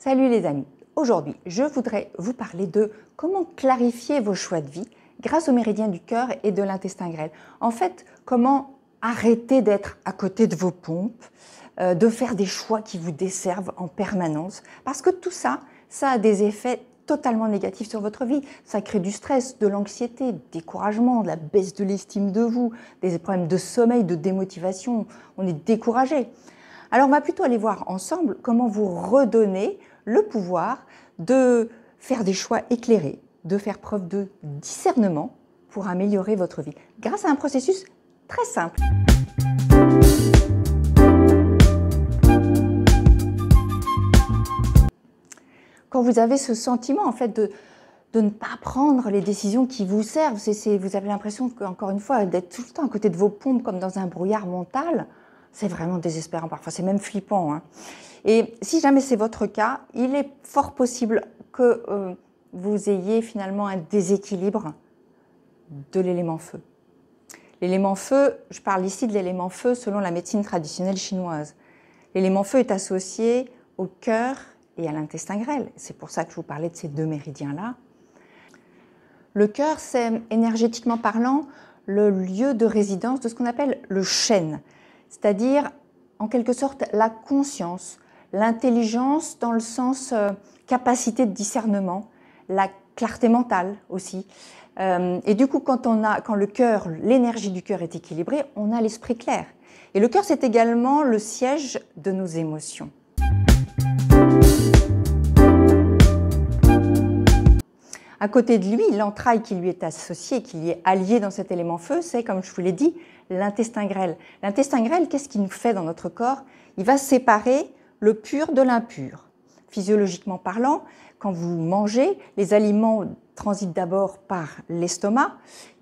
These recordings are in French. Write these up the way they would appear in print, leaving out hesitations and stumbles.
Salut les amis, aujourd'hui je voudrais vous parler de comment clarifier vos choix de vie grâce au méridien du cœur et de l'intestin grêle. En fait, comment arrêter d'être à côté de vos pompes, de faire des choix qui vous desservent en permanence, parce que tout ça, ça a des effets totalement négatifs sur votre vie. Ça crée du stress, de l'anxiété, du découragement, de la baisse de l'estime de vous, des problèmes de sommeil, de démotivation, on est découragé. Alors on va plutôt aller voir ensemble comment vous redonner le pouvoir de faire des choix éclairés, de faire preuve de discernement pour améliorer votre vie, grâce à un processus très simple. Quand vous avez ce sentiment en fait de ne pas prendre les décisions qui vous servent, vous avez l'impression qu'encore une fois d'être tout le temps à côté de vos pompes comme dans un brouillard mental, c'est vraiment désespérant, parfois c'est même flippant, hein. Et si jamais c'est votre cas, il est fort possible que vous ayez finalement un déséquilibre de l'élément feu. L'élément feu, je parle ici de l'élément feu selon la médecine traditionnelle chinoise. L'élément feu est associé au cœur et à l'intestin grêle. C'est pour ça que je vous parlais de ces deux méridiens-là. Le cœur, c'est énergétiquement parlant le lieu de résidence de ce qu'on appelle le chêne, c'est-à-dire en quelque sorte la conscience, l'intelligence dans le sens capacité de discernement, la clarté mentale aussi. Et du coup, quand le cœur, l'énergie du cœur est équilibrée, on a l'esprit clair. Et le cœur, c'est également le siège de nos émotions. À côté de lui, l'entraille qui lui est associée, qui lui est alliée dans cet élément feu, c'est, comme je vous l'ai dit, l'intestin grêle. L'intestin grêle, qu'est-ce qu'il nous fait dans notre corps? Il va séparer le pur de l'impur. Physiologiquement parlant, quand vous mangez, les aliments transitent d'abord par l'estomac,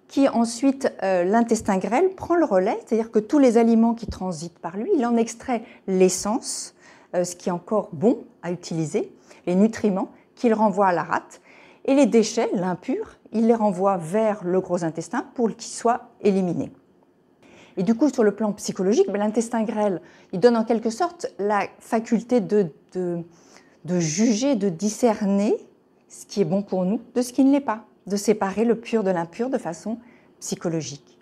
qui ensuite, l'intestin grêle prend le relais, c'est-à-dire que tous les aliments qui transitent par lui, il en extrait l'essence, ce qui est encore bon à utiliser, les nutriments qu'il renvoie à la rate, et les déchets, l'impur, il les renvoie vers le gros intestin pour qu'ils soient éliminés. Et du coup, sur le plan psychologique, l'intestin grêle, il donne en quelque sorte la faculté de juger, de discerner ce qui est bon pour nous de ce qui ne l'est pas, de séparer le pur de l'impur de façon psychologique.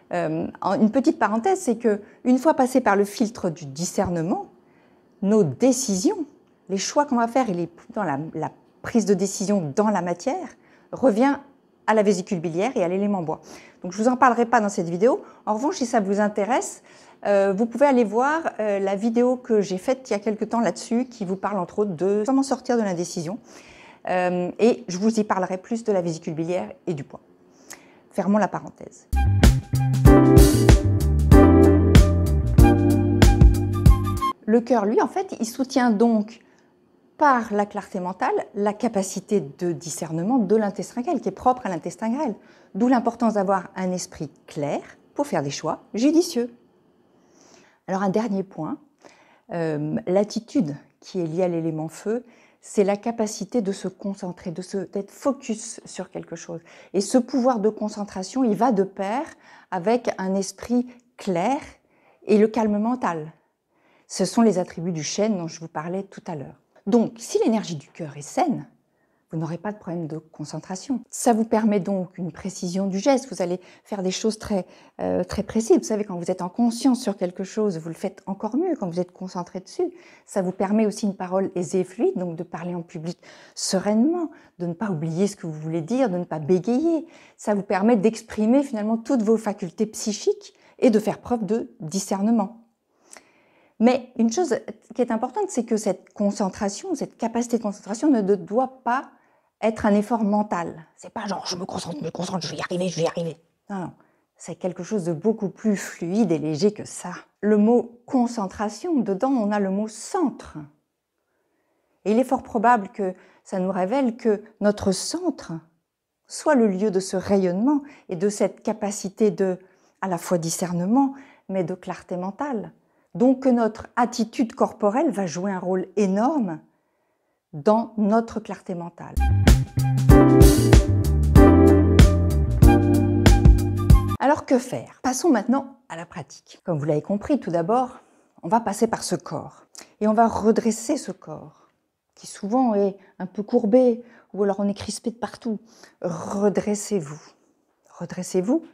Une petite parenthèse, c'est qu'une fois passé par le filtre du discernement, nos décisions, les choix qu'on va faire et dans la prise de décision dans la matière revient à la vésicule biliaire et à l'élément bois. Donc je ne vous en parlerai pas dans cette vidéo. En revanche, si ça vous intéresse, vous pouvez aller voir la vidéo que j'ai faite il y a quelque temps là-dessus, qui vous parle entre autres de comment sortir de l'indécision. Et je vous y parlerai plus de la vésicule biliaire et du bois. Fermons la parenthèse. Le cœur, lui, en fait, il soutient donc par la clarté mentale, la capacité de discernement de l'intestin grêle, qui est propre à l'intestin grêle. D'où l'importance d'avoir un esprit clair pour faire des choix judicieux. Alors un dernier point, l'attitude qui est liée à l'élément feu, c'est la capacité de se concentrer, d'être focus sur quelque chose. Et ce pouvoir de concentration, il va de pair avec un esprit clair et le calme mental. Ce sont les attributs du chêne dont je vous parlais tout à l'heure. Donc, si l'énergie du cœur est saine, vous n'aurez pas de problème de concentration. Ça vous permet donc une précision du geste. Vous allez faire des choses très précises. Vous savez, quand vous êtes en conscience sur quelque chose, vous le faites encore mieux quand vous êtes concentré dessus. Ça vous permet aussi une parole aisée et fluide, donc de parler en public sereinement, de ne pas oublier ce que vous voulez dire, de ne pas bégayer. Ça vous permet d'exprimer finalement toutes vos facultés psychiques et de faire preuve de discernement. Mais une chose qui est importante, c'est que cette concentration, cette capacité de concentration ne doit pas être un effort mental. C'est pas genre je me concentre, je vais y arriver. Non, non. C'est quelque chose de beaucoup plus fluide et léger que ça. Le mot concentration, dedans, on a le mot centre. Et il est fort probable que ça nous révèle que notre centre soit le lieu de ce rayonnement et de cette capacité de, à la fois discernement, mais de clarté mentale. Donc que notre attitude corporelle va jouer un rôle énorme dans notre clarté mentale. Alors que faire? Passons maintenant à la pratique. Comme vous l'avez compris, tout d'abord, on va passer par ce corps et on va redresser ce corps. qui souvent est un peu courbé, ou alors on est crispé de partout. Redressez-vous. Redressez-vous.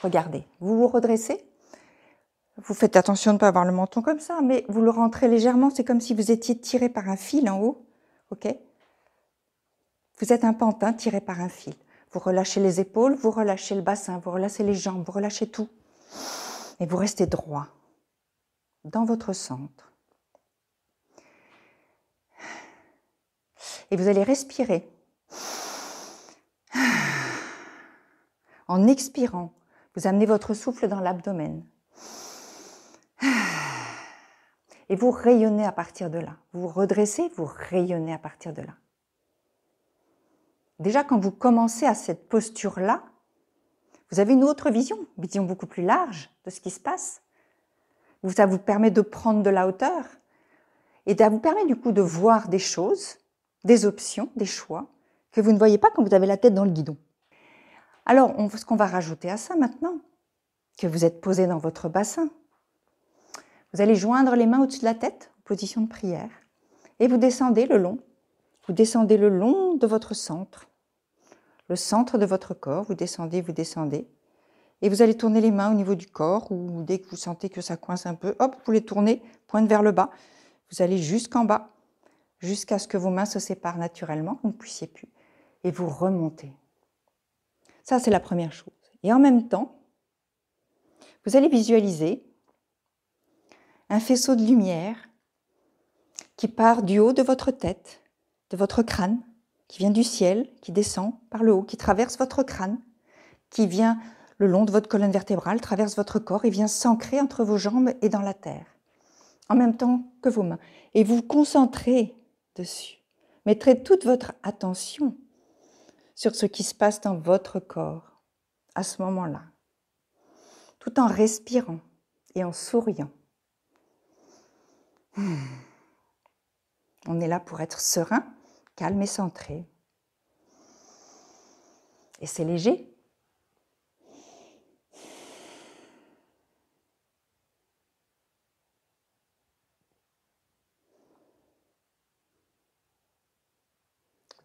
Regardez, vous vous redressez. Vous faites attention de ne pas avoir le menton comme ça, mais vous le rentrez légèrement. C'est comme si vous étiez tiré par un fil en haut. Ok ? Vous êtes un pantin tiré par un fil. Vous relâchez les épaules, vous relâchez le bassin, vous relâchez les jambes, vous relâchez tout. Et vous restez droit, dans votre centre. Et vous allez respirer. En expirant, vous amenez votre souffle dans l'abdomen. Et vous rayonnez à partir de là. Vous vous redressez, vous rayonnez à partir de là. Déjà, quand vous commencez à cette posture-là, vous avez une autre vision beaucoup plus large de ce qui se passe. Ça vous permet de prendre de la hauteur et ça vous permet du coup de voir des choses, des options, des choix que vous ne voyez pas quand vous avez la tête dans le guidon. Alors, ce qu'on va rajouter à ça maintenant, que vous êtes posé dans votre bassin, vous allez joindre les mains au-dessus de la tête, en position de prière, et vous descendez le long. Vous descendez le long de votre centre, le centre de votre corps, vous descendez, et vous allez tourner les mains au niveau du corps, ou dès que vous sentez que ça coince un peu, hop, vous les tournez, pointe vers le bas. Vous allez jusqu'en bas, jusqu'à ce que vos mains se séparent naturellement, vous ne puissiez plus, et vous remontez. Ça, c'est la première chose. Et en même temps, vous allez visualiser un faisceau de lumière qui part du haut de votre tête, de votre crâne, qui vient du ciel, qui descend par le haut, qui traverse votre crâne, qui vient le long de votre colonne vertébrale, traverse votre corps et vient s'ancrer entre vos jambes et dans la terre, en même temps que vos mains. Et vous vous concentrez dessus. Mettrez toute votre attention sur ce qui se passe dans votre corps à ce moment-là, tout en respirant et en souriant. On est là pour être serein, calme et centré. Et c'est léger.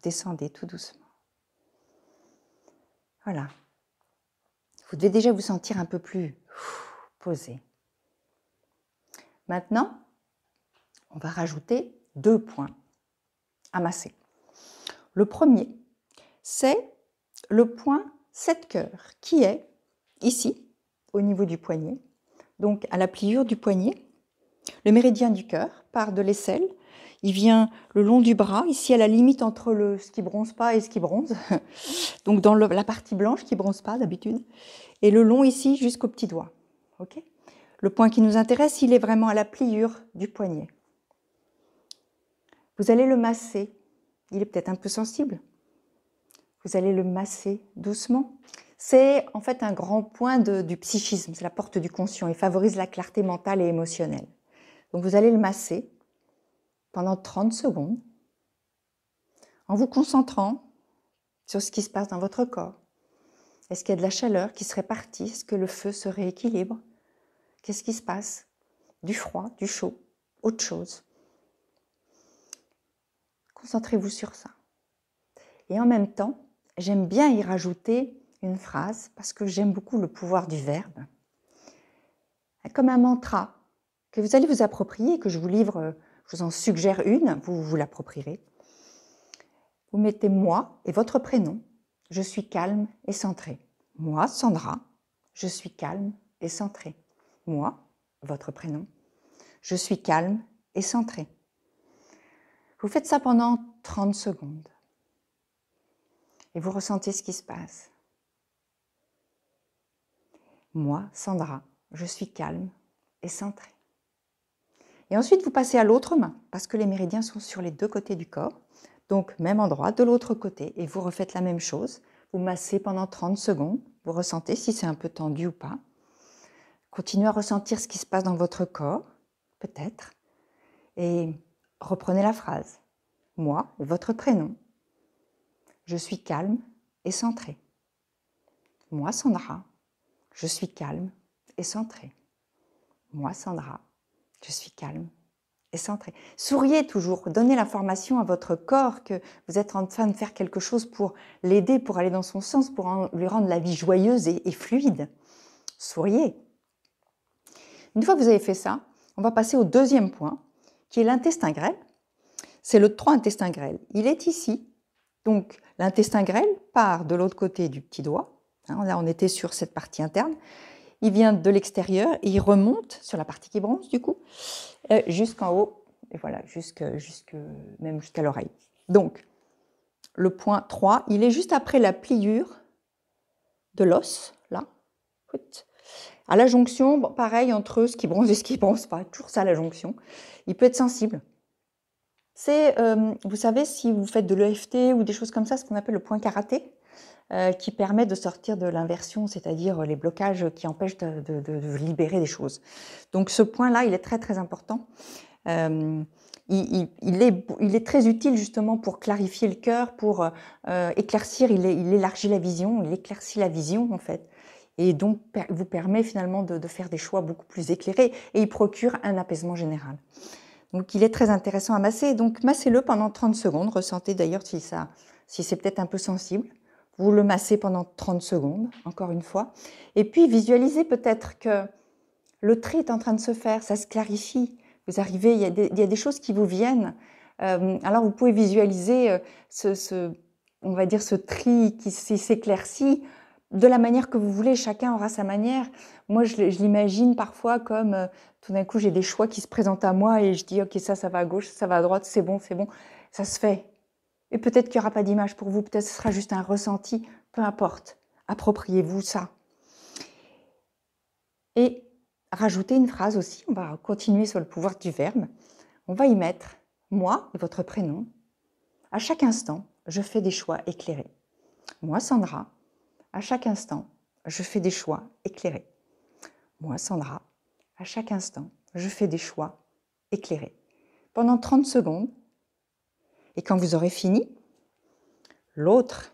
Descendez tout doucement. Voilà. Vous devez déjà vous sentir un peu plus posé. Maintenant, on va rajouter 2 points à masser. Le premier, c'est le point 7 cœurs qui est ici, au niveau du poignet, donc à la pliure du poignet. Le méridien du cœur part de l'aisselle, il vient le long du bras, ici à la limite entre ce qui bronze pas et ce qui bronze, donc dans la partie blanche qui bronze pas d'habitude, et le long ici jusqu'au petit doigt. Okay ? Le point qui nous intéresse, il est vraiment à la pliure du poignet. Vous allez le masser, il est peut-être un peu sensible. Vous allez le masser doucement. C'est en fait un grand point du psychisme, c'est la porte du conscient, il favorise la clarté mentale et émotionnelle. Donc vous allez le masser pendant 30 secondes en vous concentrant sur ce qui se passe dans votre corps. Est-ce qu'il y a de la chaleur qui se répartit? Est-ce que le feu se rééquilibre? Qu'est-ce qui se passe? Du froid, du chaud, autre chose. Concentrez-vous sur ça. Et en même temps, j'aime bien y rajouter une phrase parce que j'aime beaucoup le pouvoir du verbe. Comme un mantra que vous allez vous approprier, que je vous livre, je vous en suggère une, vous vous l'approprierez. Vous mettez moi et votre prénom. Je suis calme et centré. Moi, Sandra, je suis calme et centré. Moi, votre prénom. Je suis calme et centré. Vous faites ça pendant 30 secondes. Et vous ressentez ce qui se passe. Moi, Sandra, je suis calme et centré. Et ensuite, vous passez à l'autre main, parce que les méridiens sont sur les 2 côtés du corps. Donc, même endroit, de l'autre côté, et vous refaites la même chose. Vous massez pendant 30 secondes, vous ressentez si c'est un peu tendu ou pas. Continuez à ressentir ce qui se passe dans votre corps, peut-être, et reprenez la phrase. Moi, votre prénom. Je suis calme et centré. Moi, Sandra, je suis calme et centré. Moi, Sandra, je suis calme et centré. Souriez toujours, donnez l'information à votre corps que vous êtes en train de faire quelque chose pour l'aider, pour aller dans son sens, pour lui rendre la vie joyeuse et fluide. Souriez. Une fois que vous avez fait ça, on va passer au deuxième point, qui est l'intestin grêle. C'est le 3 intestin grêle. Il est ici. Donc, l'intestin grêle part de l'autre côté du petit doigt. Là, on était sur cette partie interne. Il vient de l'extérieur et il remonte sur la partie qui bronze, du coup, jusqu'en haut, et voilà, même jusqu'à l'oreille. Donc, le point 3, il est juste après la pliure de l'os, là, à la jonction, bon, pareil, entre ce qui bronze et ce qui bronze pas, toujours ça la jonction. Il peut être sensible. C'est, vous savez, si vous faites de l'EFT ou des choses comme ça, ce qu'on appelle le point karaté, qui permet de sortir de l'inversion, c'est-à-dire les blocages qui empêchent de libérer des choses. Donc ce point-là, il est très très important. Il est très utile justement pour clarifier le cœur, pour éclaircir, il élargit la vision, il éclaircit la vision en fait. Et donc vous permet finalement de faire des choix beaucoup plus éclairés et il procure un apaisement général. Donc il est très intéressant à masser, donc massez-le pendant 30 secondes, ressentez d'ailleurs si c'est peut-être un peu sensible. Vous le massez pendant 30 secondes, encore une fois. Et puis, visualisez peut-être que le tri est en train de se faire, ça se clarifie. Vous arrivez, il y a des choses qui vous viennent. Alors, vous pouvez visualiser on va dire ce tri qui s'éclaircit de la manière que vous voulez. Chacun aura sa manière. Moi, je l'imagine parfois comme tout d'un coup, j'ai des choix qui se présentent à moi et je dis, OK, ça va à gauche, ça va à droite, c'est bon, ça se fait. Et peut-être qu'il n'y aura pas d'image pour vous, peut-être que ce sera juste un ressenti, peu importe. Appropriez-vous ça. Et rajoutez une phrase aussi, on va continuer sur le pouvoir du verbe. On va y mettre « moi » et votre prénom. À chaque instant, je fais des choix éclairés. Moi, Sandra, à chaque instant, je fais des choix éclairés. Moi, Sandra, à chaque instant, je fais des choix éclairés. Pendant 30 secondes, et quand vous aurez fini, l'autre,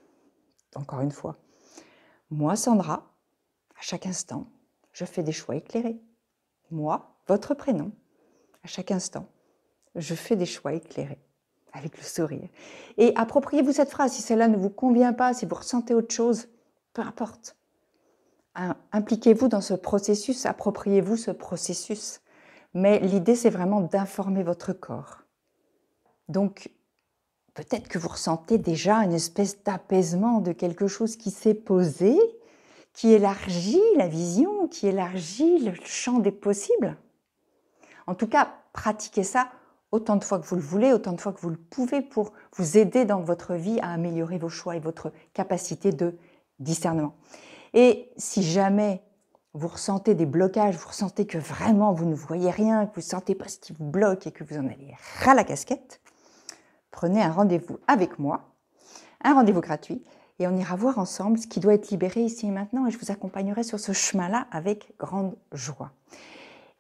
encore une fois, moi, Sandra, à chaque instant, je fais des choix éclairés. Moi, votre prénom, à chaque instant, je fais des choix éclairés, avec le sourire. Et appropriez-vous cette phrase, si celle-là ne vous convient pas, si vous ressentez autre chose, peu importe. Impliquez-vous dans ce processus, appropriez-vous ce processus. Mais l'idée, c'est vraiment d'informer votre corps. Donc, peut-être que vous ressentez déjà une espèce d'apaisement de quelque chose qui s'est posé, qui élargit la vision, qui élargit le champ des possibles. En tout cas, pratiquez ça autant de fois que vous le voulez, autant de fois que vous le pouvez pour vous aider dans votre vie à améliorer vos choix et votre capacité de discernement. Et si jamais vous ressentez des blocages, vous ressentez que vraiment vous ne voyez rien, que vous ne sentez pas ce qui vous bloque et que vous en avez ras la casquette, prenez un rendez-vous avec moi, un rendez-vous gratuit, et on ira voir ensemble ce qui doit être libéré ici et maintenant, et je vous accompagnerai sur ce chemin-là avec grande joie.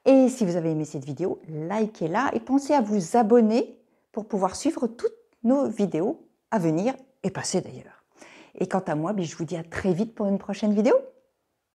Et si vous avez aimé cette vidéo, likez-la et pensez à vous abonner pour pouvoir suivre toutes nos vidéos à venir, et passer d'ailleurs. Et quant à moi, je vous dis à très vite pour une prochaine vidéo.